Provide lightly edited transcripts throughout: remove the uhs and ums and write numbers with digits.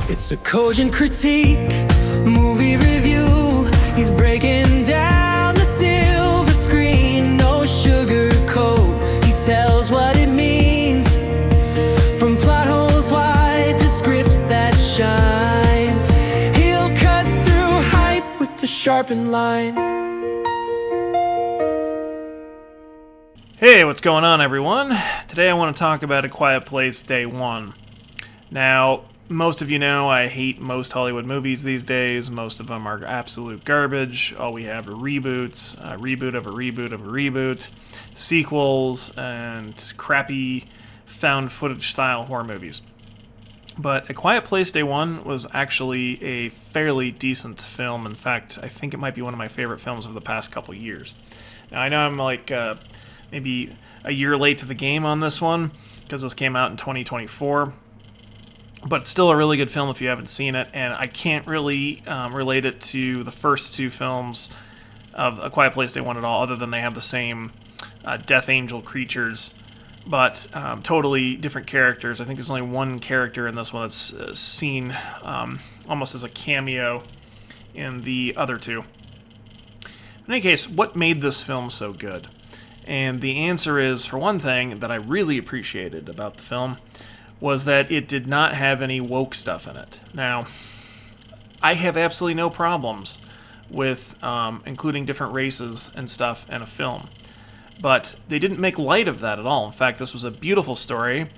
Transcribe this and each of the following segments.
It's a cogent critique, movie review. He's breaking down the silver screen, no sugar coat. He tells what it means, from plot holes wide to scripts that shine. He'll cut through hype with the sharpened line. Hey, what's going on, everyone? Today I want to talk about A Quiet Place Day 1. Now, most of you know I hate most Hollywood movies these days. Most of them are absolute garbage. All we have are reboots, a reboot of a reboot of a reboot, sequels, and crappy found footage style horror movies. But A Quiet Place Day 1 was actually a fairly decent film. In fact, I think it might be one of my favorite films of the past couple years. Now, I know I'm maybe a year late to the game on this one, because this came out in 2024. But still a really good film if you haven't seen it, and I can't really relate it to the first two films of A Quiet Place Day 1 at all, other than they have the same Death Angel creatures, but totally different characters. I think there's only one character in this one that's seen almost as a cameo in the other two. In any case, what made this film so good? And the answer is, for one thing, that I really appreciated about the film was that it did not have any woke stuff in it. Now, I have absolutely no problems with including different races and stuff in a film, but they didn't make light of that at all. In fact, this was a beautiful story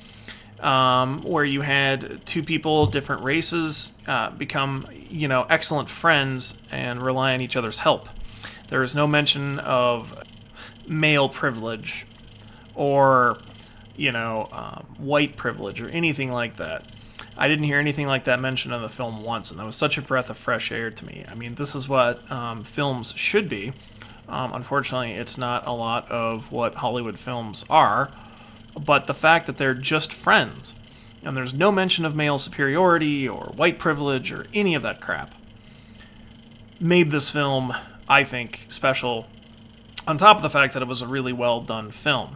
where you had two people, different races, become, excellent friends and rely on each other's help. There is no mention of male privilege or white privilege or anything like that. I didn't hear anything like that mentioned in the film once, and that was such a breath of fresh air to me. I mean, this is what films should be. Unfortunately, it's not a lot of what Hollywood films are, but the fact that they're just friends, and there's no mention of male superiority or white privilege or any of that crap, made this film, I think, special, on top of the fact that it was a really well done film.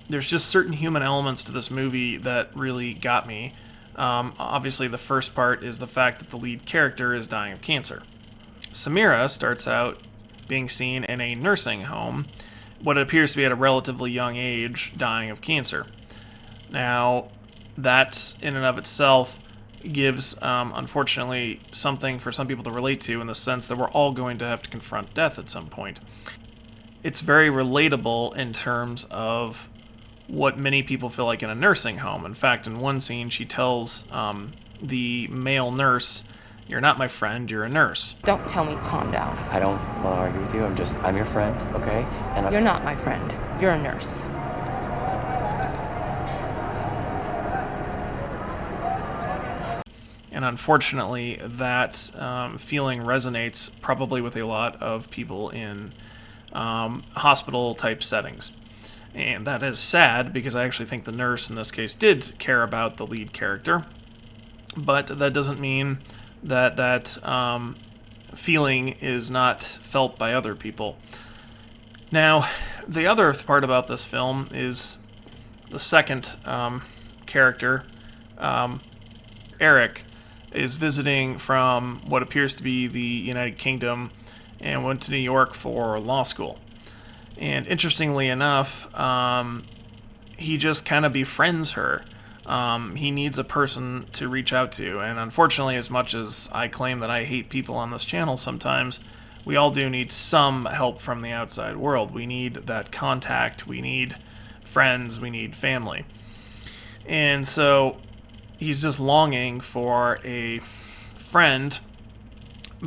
There's just certain human elements to this movie that really got me. Obviously, the first part is the fact that the lead character is dying of cancer. Samira starts out being seen in a nursing home, what appears to be at a relatively young age, dying of cancer. Now, that's in and of itself gives, unfortunately, something for some people to relate to, in the sense that we're all going to have to confront death at some point. It's very relatable in terms of what many people feel like in a nursing home. In fact, in one scene, she tells the male nurse, "You're not my friend, you're a nurse." Don't tell me calm down. I don't want to argue with you. I'm your friend, okay? And You're not my friend. You're a nurse. And unfortunately, that feeling resonates probably with a lot of people in hospital-type settings. And that is sad, because I actually think the nurse in this case did care about the lead character. But that doesn't mean that feeling is not felt by other people. Now, the other part about this film is the second character, Eric, is visiting from what appears to be the United Kingdom and went to New York for law school. And interestingly enough, he just kind of befriends her. He needs a person to reach out to, and unfortunately, as much as I claim that I hate people on this channel sometimes, we all do need some help from the outside world. We need that contact, we need friends, we need family. And so he's just longing for a friend,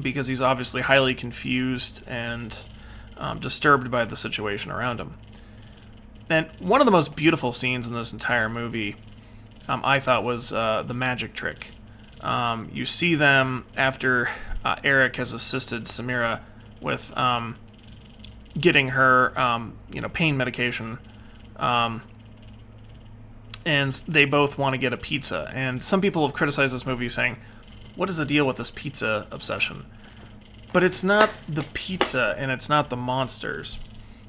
because he's obviously highly confused and disturbed by the situation around him. And one of the most beautiful scenes in this entire movie, I thought, was the magic trick. You see them after Eric has assisted Samira with getting her, pain medication, and they both want to get a pizza. And some people have criticized this movie, saying, "What is the deal with this pizza obsession?" But it's not the pizza and it's not the monsters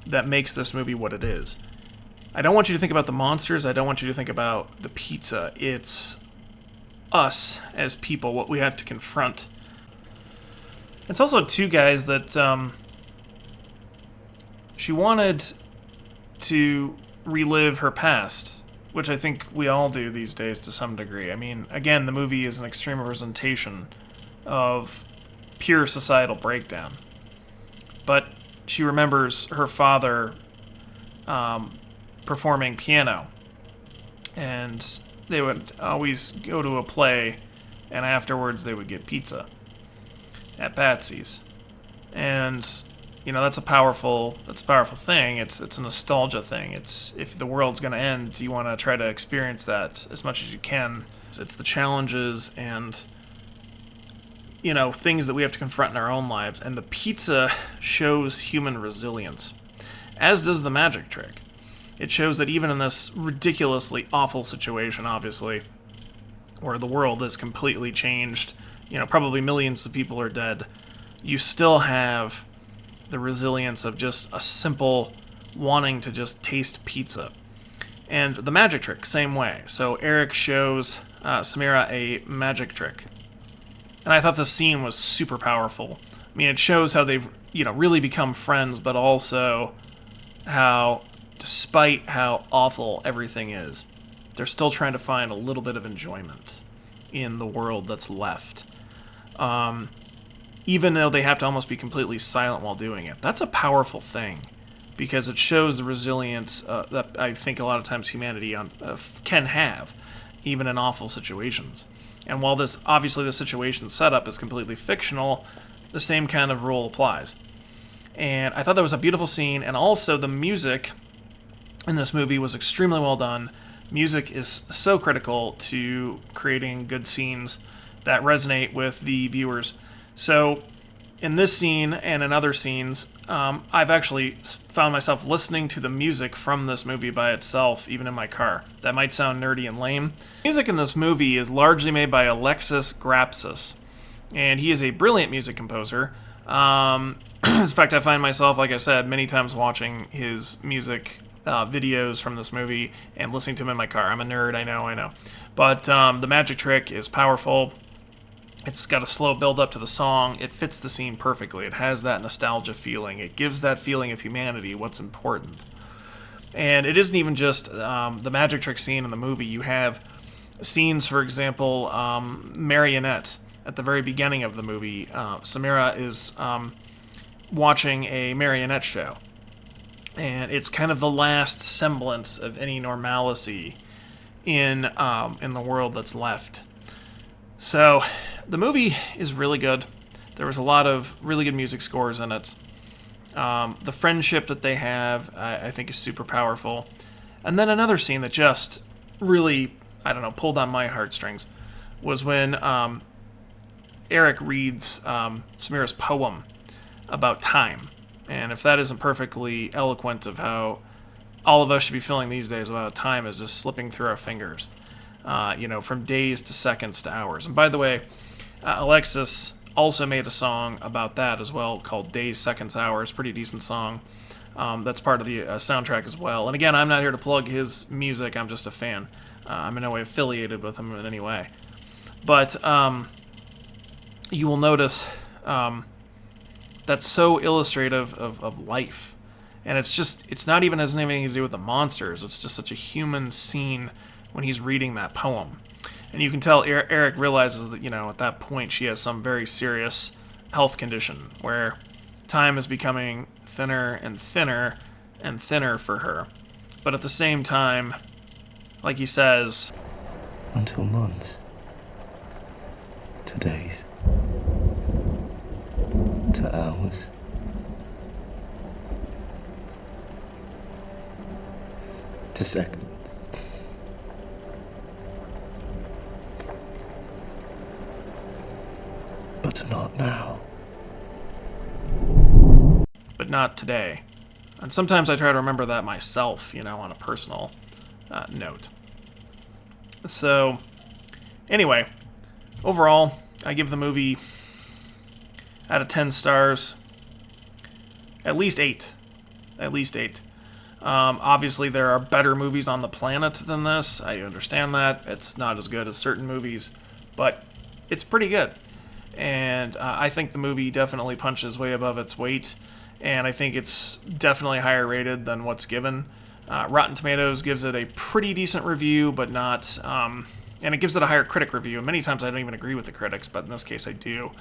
that makes this movie what it is. I don't want you to think about the monsters. I don't want you to think about the pizza. It's us as people, what we have to confront. It's also two guys that she wanted to relive her past, which I think we all do these days to some degree. I mean, again, the movie is an extreme representation of pure societal breakdown. But she remembers her father performing piano, and they would always go to a play, and afterwards they would get pizza at Patsy's. And that's a powerful thing. It's a nostalgia thing. It's, if the world's going to end, you want to try to experience that as much as you can. It's the challenges and things that we have to confront in our own lives, and the pizza shows human resilience, as does the magic trick. It shows that even in this ridiculously awful situation, obviously, where the world is completely changed, probably millions of people are dead, you still have the resilience of just a simple wanting to just taste pizza. And the magic trick, same way. So Eric shows Samira a magic trick. And I thought the scene was super powerful. I mean, it shows how they've, really become friends, but also how, despite how awful everything is, they're still trying to find a little bit of enjoyment in the world that's left. Even though they have to almost be completely silent while doing it. That's a powerful thing, because it shows the resilience that I think a lot of times humanity can have, even in awful situations. And while obviously the situation setup is completely fictional, the same kind of rule applies. And I thought that was a beautiful scene, and also the music in this movie was extremely well done. Music is so critical to creating good scenes that resonate with the viewers. So in this scene and in other scenes, I've actually found myself listening to the music from this movie by itself, even in my car. That might sound nerdy and lame. Music in this movie is largely made by Alexis Grapsas, and he is a brilliant music composer. In fact, I find myself, like I said, many times watching his music videos from this movie and listening to him in my car. I'm a nerd, I know. But the magic trick is powerful. It's got a slow build up to the song. It fits the scene perfectly. It has that nostalgia feeling. It gives that feeling of humanity, what's important. And it isn't even just the magic trick scene in the movie. You have scenes, for example, Marionette. At the very beginning of the movie, Samira is watching a marionette show. And it's kind of the last semblance of any normalcy in the world that's left. So the movie is really good. There was a lot of really good music scores in it. The friendship that they have, I think, is super powerful. And then another scene that just really, pulled on my heartstrings was when Eric reads Samira's poem about time. And if that isn't perfectly eloquent of how all of us should be feeling these days about time is just slipping through our fingers. From days to seconds to hours. And by the way, Alexis also made a song about that as well called Days, Seconds, Hours. Pretty decent song. That's part of the soundtrack as well. And again, I'm not here to plug his music. I'm just a fan. I'm in no way affiliated with him in any way. But you will notice that's so illustrative of life. And it's not even has anything to do with the monsters. It's just such a human scene when he's reading that poem. And you can tell Eric realizes that, at that point she has some very serious health condition where time is becoming thinner and thinner and thinner for her. But at the same time, like he says, until months, to days, to hours, to seconds. But not now. But not today. And sometimes I try to remember that myself, on a personal note. So, anyway, overall, I give the movie, out of 10 stars, at least 8. At least 8. Obviously, there are better movies on the planet than this. I understand that. It's not as good as certain movies. but it's pretty good. And I think the movie definitely punches way above its weight, and I think it's definitely higher rated than what's given. Rotten Tomatoes gives it a pretty decent review, but not... and it gives it a higher critic review. And many times I don't even agree with the critics, but in this case I do.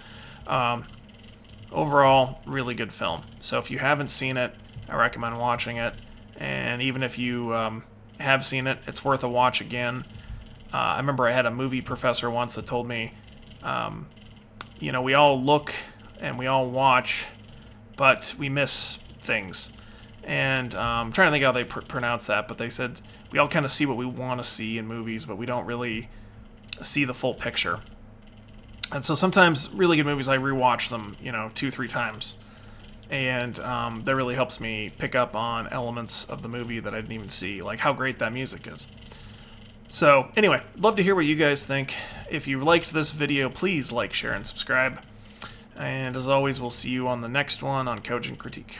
Overall, really good film. So if you haven't seen it, I recommend watching it. And even if you have seen it, it's worth a watch again. I remember I had a movie professor once that told me, we all look and we all watch, but we miss things. And I'm trying to think how they pronounce that, but they said we all kind of see what we want to see in movies, but we don't really see the full picture. And so sometimes really good movies, I rewatch them, 2-3 times. And that really helps me pick up on elements of the movie that I didn't even see, like how great that music is. So anyway, love to hear what you guys think. If you liked this video, please like, share, and subscribe. And as always, we'll see you on the next one on Cogent Critique.